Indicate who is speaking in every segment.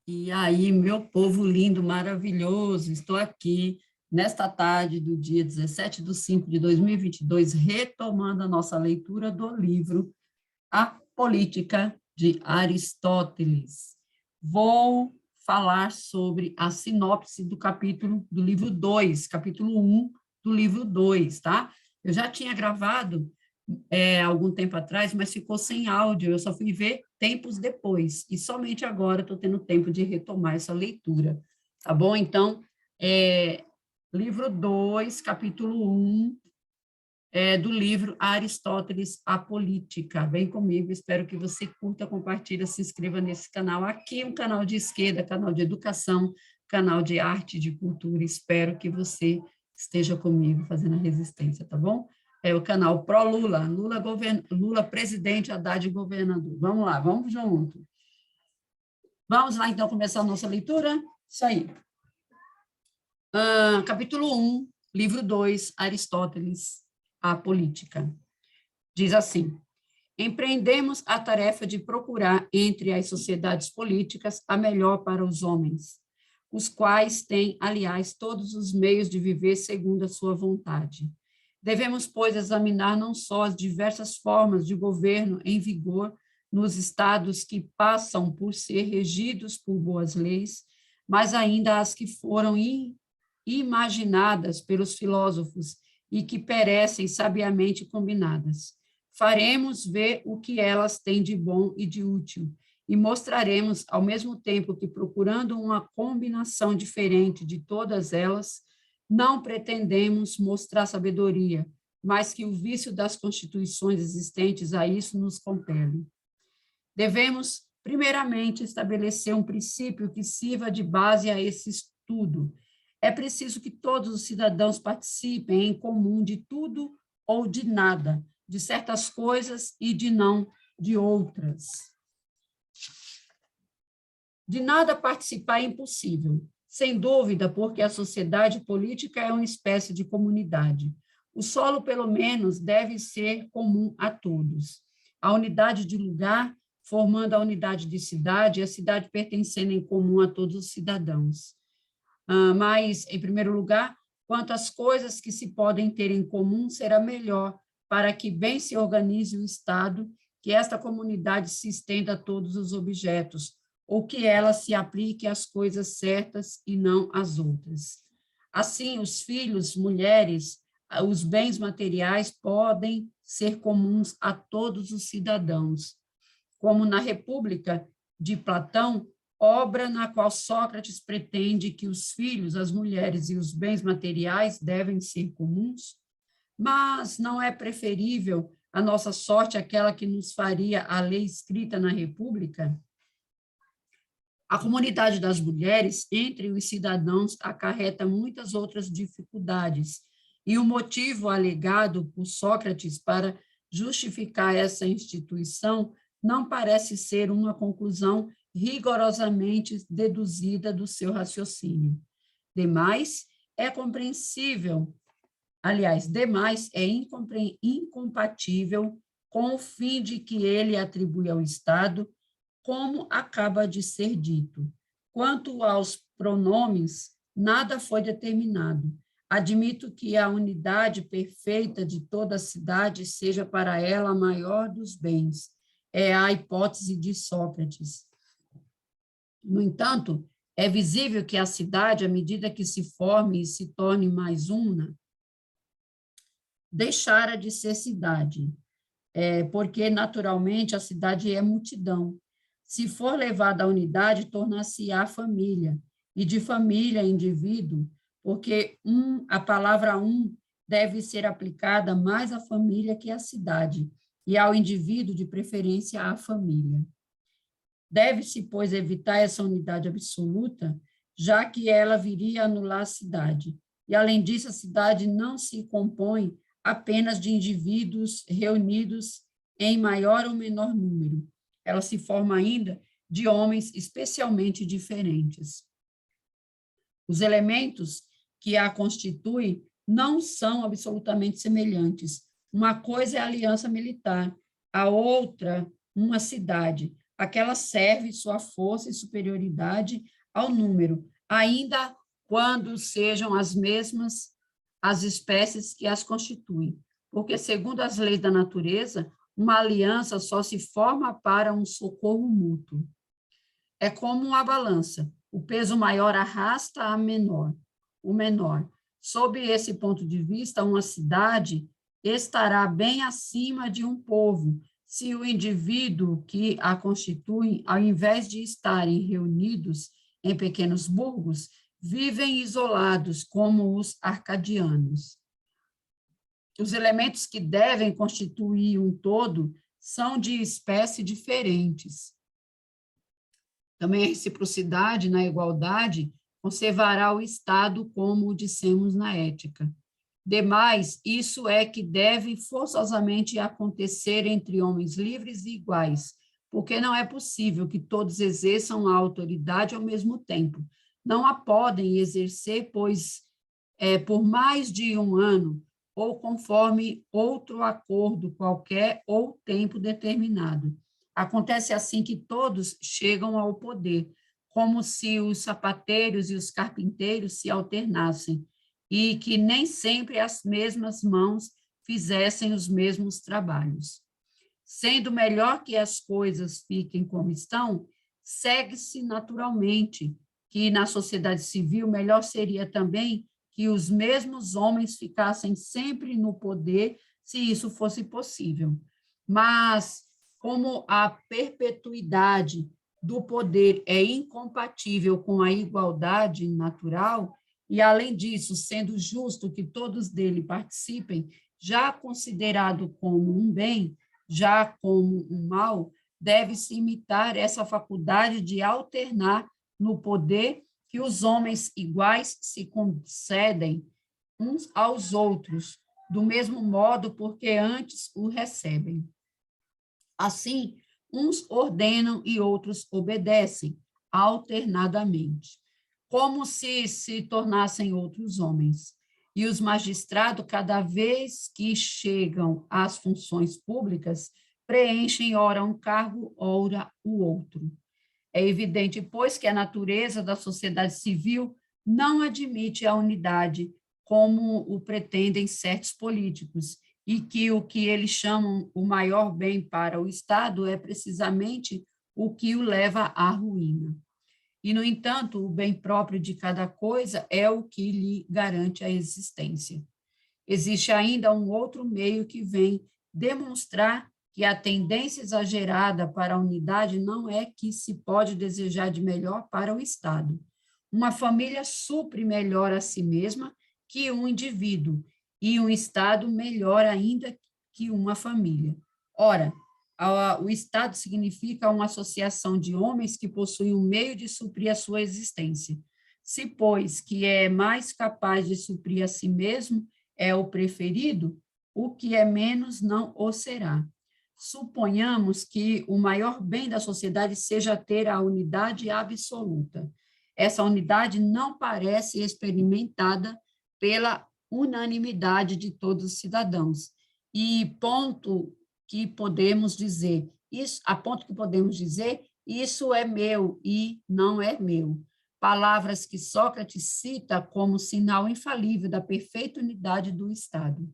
Speaker 1: E aí, meu povo lindo, maravilhoso, estou aqui nesta tarde do dia 17/5/2022, retomando a nossa leitura do livro A Política de Aristóteles. Vou falar sobre a sinopse do livro 2, capítulo 1 do livro 2, tá? Eu já tinha gravado algum tempo atrás, mas ficou sem áudio, eu só fui ver tempos depois, e somente agora estou tendo tempo de retomar essa leitura, tá bom? Então, livro 2, capítulo 1, do livro Aristóteles, A Política. Vem comigo, espero que você curta, compartilhe, se inscreva nesse canal. Aqui é um canal de esquerda, canal de educação, canal de arte, de cultura. Espero que você esteja comigo fazendo a resistência, tá bom? É o canal Pró-Lula, Lula presidente, Haddad governador. Vamos lá, vamos junto. Vamos lá, então, começar a nossa leitura? Isso aí. Capítulo 1, livro 2, Aristóteles, A Política. Diz assim: empreendemos a tarefa de procurar entre as sociedades políticas a melhor para os homens, os quais têm, aliás, todos os meios de viver segundo a sua vontade. Devemos, pois, examinar não só as diversas formas de governo em vigor nos estados que passam por ser regidos por boas leis, mas ainda as que foram imaginadas pelos filósofos e que perecem sabiamente combinadas. Faremos ver o que elas têm de bom e de útil, e mostraremos, ao mesmo tempo que procurando uma combinação diferente de todas elas, não pretendemos mostrar sabedoria, mas que o vício das constituições existentes a isso nos compele. Devemos, primeiramente, estabelecer um princípio que sirva de base a esse estudo. É preciso que todos os cidadãos participem em comum de tudo ou de nada, de certas coisas e de não de outras. De nada participar é impossível, sem dúvida, porque a sociedade política é uma espécie de comunidade. O solo, pelo menos, deve ser comum a todos. A unidade de lugar, formando a unidade de cidade, e a cidade pertencendo em comum a todos os cidadãos. Mas, em primeiro lugar, quanto às coisas que se podem ter em comum, será melhor para que bem se organize o Estado, que esta comunidade se estenda a todos os objetos, ou que ela se aplique às coisas certas e não às outras. Assim, os filhos, mulheres, os bens materiais podem ser comuns a todos os cidadãos, como na República de Platão, obra na qual Sócrates pretende que os filhos, as mulheres e os bens materiais devem ser comuns. Mas não é preferível a nossa sorte aquela que nos faria a lei escrita na República? A comunidade das mulheres entre os cidadãos acarreta muitas outras dificuldades, e o motivo alegado por Sócrates para justificar essa instituição não parece ser uma conclusão rigorosamente deduzida do seu raciocínio. Demais, é compreensível, aliás, demais é incompatível com o fim de que ele atribui ao Estado, como acaba de ser dito. Quanto aos pronomes, nada foi determinado. Admito que a unidade perfeita de toda a cidade seja para ela a maior dos bens. É a hipótese de Sócrates. No entanto, é visível que a cidade, à medida que se forme e se torne mais una, deixara de ser cidade, porque, naturalmente, a cidade é multidão. Se for levada à unidade, tornar-se-á família, e de família, indivíduo, porque a palavra deve ser aplicada mais à família que à cidade, e ao indivíduo, de preferência, à família. Deve-se, pois, evitar essa unidade absoluta, já que ela viria a anular a cidade. E, além disso, a cidade não se compõe apenas de indivíduos reunidos em maior ou menor número. Ela se forma ainda de homens especialmente diferentes. Os elementos que a constituem não são absolutamente semelhantes. Uma coisa é a aliança militar, a outra, uma cidade. aquela serve sua força e superioridade ao número, ainda quando sejam as mesmas as espécies que as constituem, porque, segundo as leis da natureza, uma aliança só se forma para um socorro mútuo. É como uma balança, o peso maior arrasta o menor. Sob esse ponto de vista, uma cidade estará bem acima de um povo, se o indivíduo que a constitui, ao invés de estarem reunidos em pequenos burgos, vivem isolados, como os arcadianos. Os elementos que devem constituir um todo são de espécie diferentes. Também a reciprocidade na igualdade conservará o Estado, como dissemos na ética. Demais, isso é que deve forçosamente acontecer entre homens livres e iguais, porque não é possível que todos exerçam a autoridade ao mesmo tempo. Não a podem exercer, pois, por mais de um ano, ou conforme outro acordo qualquer ou tempo determinado. Acontece assim que todos chegam ao poder, como se os sapateiros e os carpinteiros se alternassem, e que nem sempre as mesmas mãos fizessem os mesmos trabalhos. Sendo melhor que as coisas fiquem como estão, segue-se naturalmente que na sociedade civil melhor seria também que os mesmos homens ficassem sempre no poder, se isso fosse possível. Mas, como a perpetuidade do poder é incompatível com a igualdade natural, e, além disso, sendo justo que todos dele participem, já considerado como um bem, já como um mal, deve-se imitar essa faculdade de alternar no poder que os homens iguais se concedem uns aos outros, do mesmo modo porque antes o recebem. Assim, uns ordenam e outros obedecem, alternadamente, como se tornassem outros homens. E os magistrados, cada vez que chegam às funções públicas, preenchem ora um cargo, ora o outro. É evidente, pois, que a natureza da sociedade civil não admite a unidade, como o pretendem certos políticos, e que o que eles chamam o maior bem para o Estado é precisamente o que o leva à ruína. E, no entanto, o bem próprio de cada coisa é o que lhe garante a existência. Existe ainda um outro meio que vem demonstrar que a tendência exagerada para a unidade não é que se pode desejar de melhor para o Estado. Uma família supre melhor a si mesma que um indivíduo, e um Estado melhor ainda que uma família. Ora, o Estado significa uma associação de homens que possuem um meio de suprir a sua existência. Se, pois, que é mais capaz de suprir a si mesmo é o preferido, o que é menos não o será. Suponhamos que o maior bem da sociedade seja ter a unidade absoluta. Essa unidade não parece experimentada pela unanimidade de todos os cidadãos. E a ponto que podemos dizer, isso é meu e não é meu. Palavras que Sócrates cita como sinal infalível da perfeita unidade do Estado.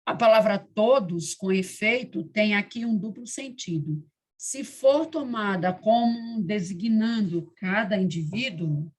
Speaker 1: A palavra todos, com efeito, tem aqui um duplo sentido. Se for tomada como designando cada indivíduo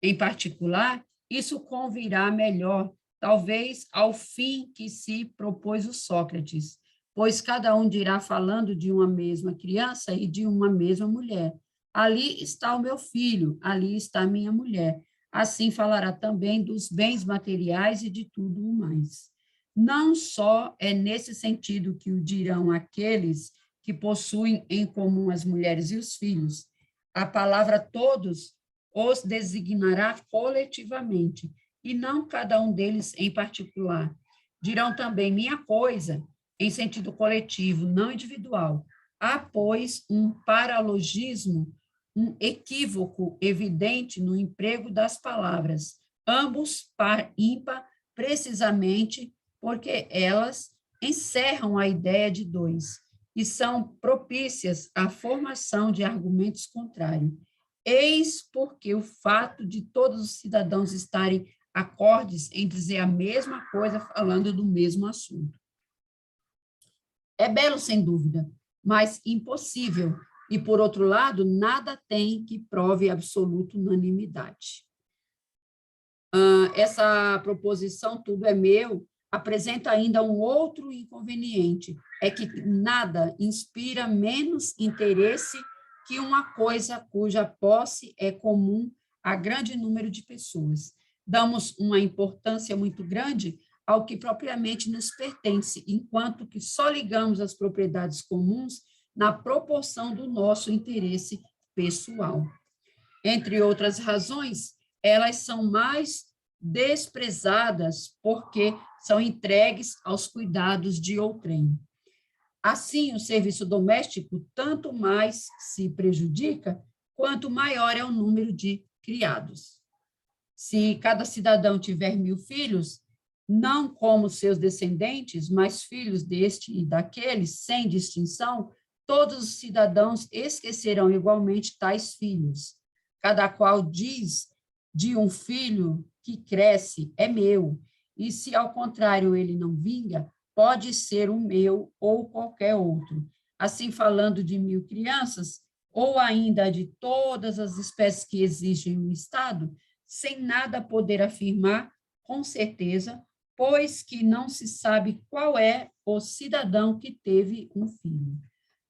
Speaker 1: em particular, isso convirá melhor, talvez, ao fim que se propôs o Sócrates, pois cada um dirá falando de uma mesma criança e de uma mesma mulher. Ali está o meu filho, ali está a minha mulher. Assim falará também dos bens materiais e de tudo o mais. Não só é nesse sentido que o dirão aqueles que possuem em comum as mulheres e os filhos. A palavra todos os designará coletivamente, e não cada um deles em particular. Dirão também minha coisa, em sentido coletivo, não individual. Há, pois, um paralogismo, um equívoco evidente no emprego das palavras, ambos par ímpar, precisamente porque elas encerram a ideia de dois. e são propícias à formação de argumentos contrários. Eis porque o fato de todos os cidadãos estarem acordes em dizer a mesma coisa, falando do mesmo assunto. É belo, sem dúvida, mas impossível, e, por outro lado, nada tem que prove absoluta unanimidade. Essa proposição, tudo é meu, apresenta ainda um outro inconveniente, é que nada inspira menos interesse que uma coisa cuja posse é comum a grande número de pessoas. Damos uma importância muito grande ao que propriamente nos pertence, enquanto que só ligamos as propriedades comuns na proporção do nosso interesse pessoal. Entre outras razões, elas são mais desprezadas porque são entregues aos cuidados de outrem. Assim, o serviço doméstico tanto mais se prejudica, quanto maior é o número de criados. Se cada cidadão tiver 1000 filhos, não como seus descendentes, mas filhos deste e daquele, sem distinção, todos os cidadãos esquecerão igualmente tais filhos. Cada qual diz de um filho que cresce, é meu, e se ao contrário ele não vinga, pode ser o meu ou qualquer outro. Assim, falando de 1000 crianças, ou ainda de todas as espécies que existem no Estado, sem nada poder afirmar com certeza, pois que não se sabe qual é o cidadão que teve um filho,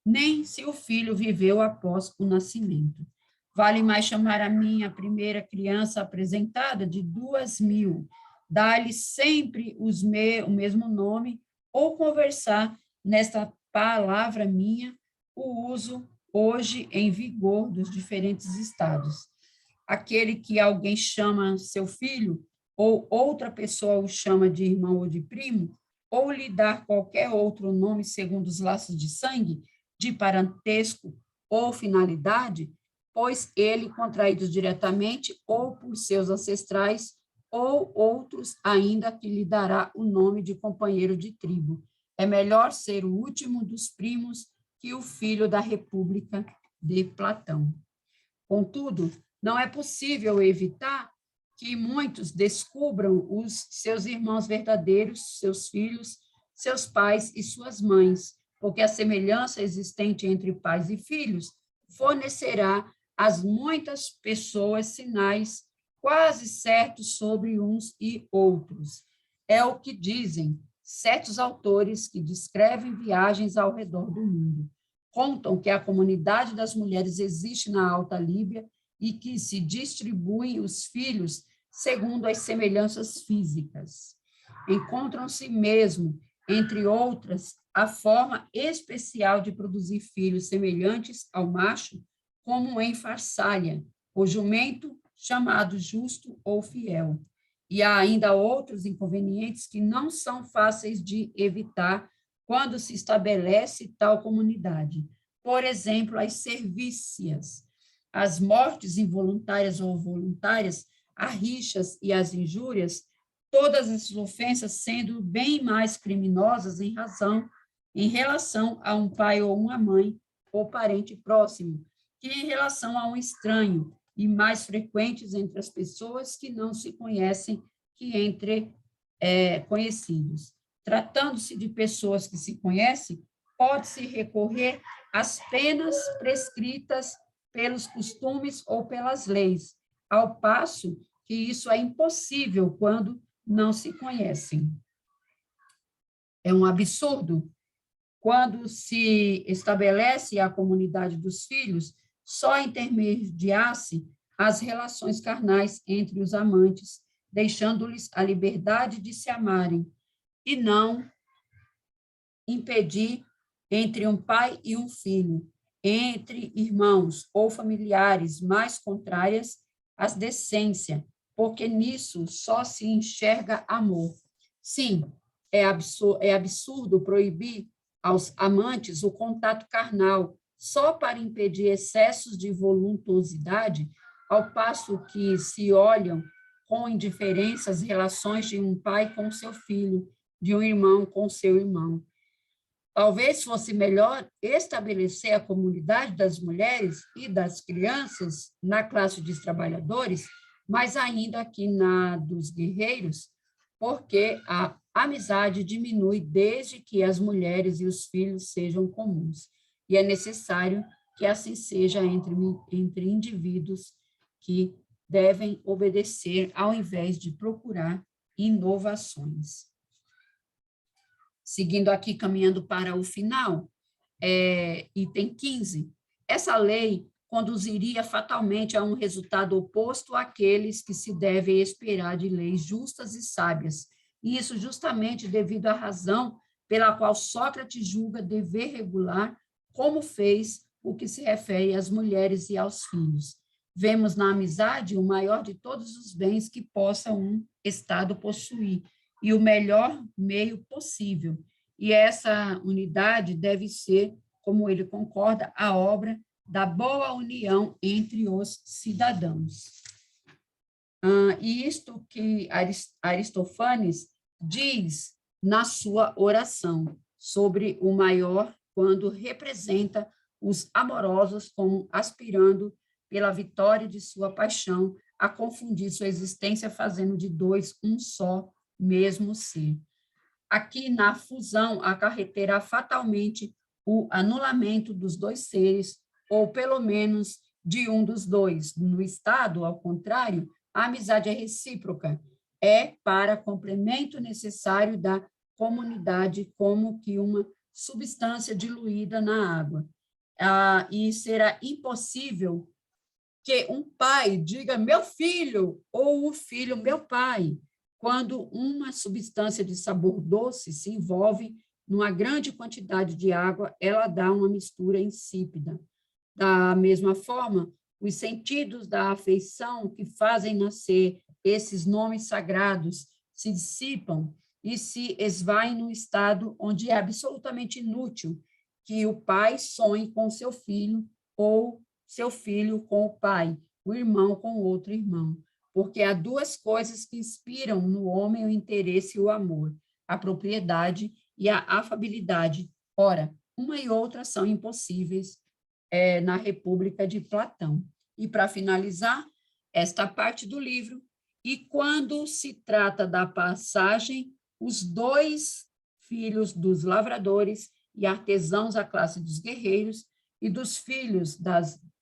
Speaker 1: nem se o filho viveu após o nascimento. Vale mais chamar a minha primeira criança apresentada de 2000, dar-lhe sempre o mesmo nome, ou conversar nesta palavra minha, o uso hoje em vigor dos diferentes estados. Aquele que alguém chama seu filho, ou outra pessoa o chama de irmão ou de primo, ou lhe dar qualquer outro nome segundo os laços de sangue, de parentesco ou finalidade, pois ele, contraídos diretamente ou por seus ancestrais, ou outros ainda que lhe dará o nome de companheiro de tribo. É melhor ser o último dos primos que o filho da República de Platão. Contudo, não é possível evitar que muitos descubram os seus irmãos verdadeiros, seus filhos, seus pais e suas mães, porque a semelhança existente entre pais e filhos fornecerá às muitas pessoas sinais quase certos sobre uns e outros. É o que dizem certos autores que descrevem viagens ao redor do mundo. Contam que a comunidade das mulheres existe na Alta Líbia e que se distribuem os filhos segundo as semelhanças físicas. Encontram-se mesmo, entre outras, a forma especial de produzir filhos semelhantes ao macho, como em Farsália, o jumento chamado justo ou fiel. E há ainda outros inconvenientes que não são fáceis de evitar quando se estabelece tal comunidade. Por exemplo, as servícias, as mortes involuntárias ou voluntárias, as rixas e as injúrias, todas essas ofensas sendo bem mais criminosas em relação a um pai ou uma mãe ou parente próximo, que em relação a um estranho, e mais frequentes entre as pessoas que não se conhecem que entre conhecidos. Tratando-se de pessoas que se conhecem, pode-se recorrer às penas prescritas pelos costumes ou pelas leis, ao passo que isso é impossível quando não se conhecem. É um absurdo. Quando se estabelece a comunidade dos filhos, só intermediar-se as relações carnais entre os amantes, deixando-lhes a liberdade de se amarem, e não impedir entre um pai e um filho, entre irmãos ou familiares mais contrárias às decência, porque nisso só se enxerga amor. Sim, é absurdo proibir aos amantes o contato carnal, só para impedir excessos de voluptuosidade, ao passo que se olham com indiferença as relações de um pai com seu filho, de um irmão com seu irmão. Talvez fosse melhor estabelecer a comunidade das mulheres e das crianças na classe dos trabalhadores, mas ainda aqui na dos guerreiros, porque a amizade diminui desde que as mulheres e os filhos sejam comuns. E é necessário que assim seja entre indivíduos que devem obedecer ao invés de procurar inovações. Seguindo aqui, caminhando para o final, item 15. Essa lei conduziria fatalmente a um resultado oposto àqueles que se devem esperar de leis justas e sábias, e isso justamente devido à razão pela qual Sócrates julga dever regular, como fez o que se refere às mulheres e aos filhos. Vemos na amizade o maior de todos os bens que possa um Estado possuir, e o melhor meio possível. E essa unidade deve ser, como ele concorda, a obra da boa união entre os cidadãos. E isto que Aristófanes diz na sua oração sobre o maior, quando representa os amorosos como aspirando pela vitória de sua paixão a confundir sua existência, fazendo de dois um só mesmo ser. Aqui, na fusão, acarreterá fatalmente o anulamento dos dois seres, ou pelo menos de um dos dois. No Estado, ao contrário, a amizade é recíproca, é para complemento necessário da comunidade, como que uma substância diluída na água. E será impossível que um pai diga meu filho, ou um filho meu pai, quando uma substância de sabor doce se envolve numa grande quantidade de água, ela dá uma mistura insípida. Da mesma forma, os sentidos da afeição que fazem nascer esses nomes sagrados se dissipam e se esvaem num estado onde é absolutamente inútil que o pai sonhe com seu filho ou seu filho com o pai, o irmão com outro irmão, porque há duas coisas que inspiram no homem o interesse e o amor, a propriedade e a afabilidade. Ora, uma e outra são impossíveis na República de Platão. E, para finalizar, esta parte do livro, e quando se trata da passagem, os dois filhos dos lavradores e artesãos, a classe dos guerreiros, e dos filhos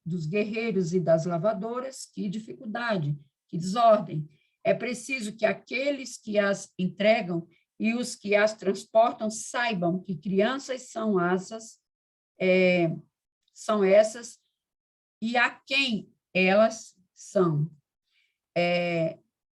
Speaker 1: dos guerreiros e das lavadoras, que dificuldade, que desordem. É preciso que aqueles que as entregam e os que as transportam saibam que crianças são essas e a quem elas são.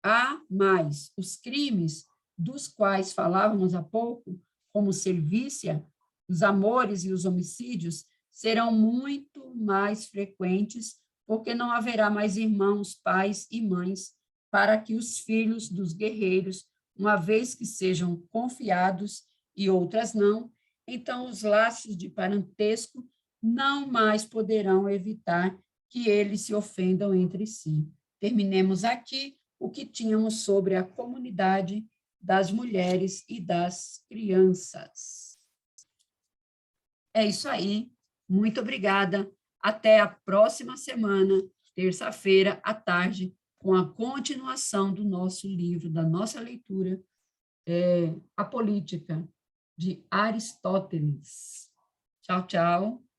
Speaker 1: Há mais os crimes dos quais falávamos há pouco, como servícia, os amores e os homicídios, serão muito mais frequentes, porque não haverá mais irmãos, pais e mães, para que os filhos dos guerreiros, uma vez que sejam confiados e outras não, então os laços de parentesco não mais poderão evitar que eles se ofendam entre si. Terminemos aqui o que tínhamos sobre a comunidade das mulheres e das crianças. É isso aí. Muito obrigada. Até a próxima semana, terça-feira, à tarde, com a continuação do nosso livro, da nossa leitura, A Política, de Aristóteles. Tchau, tchau.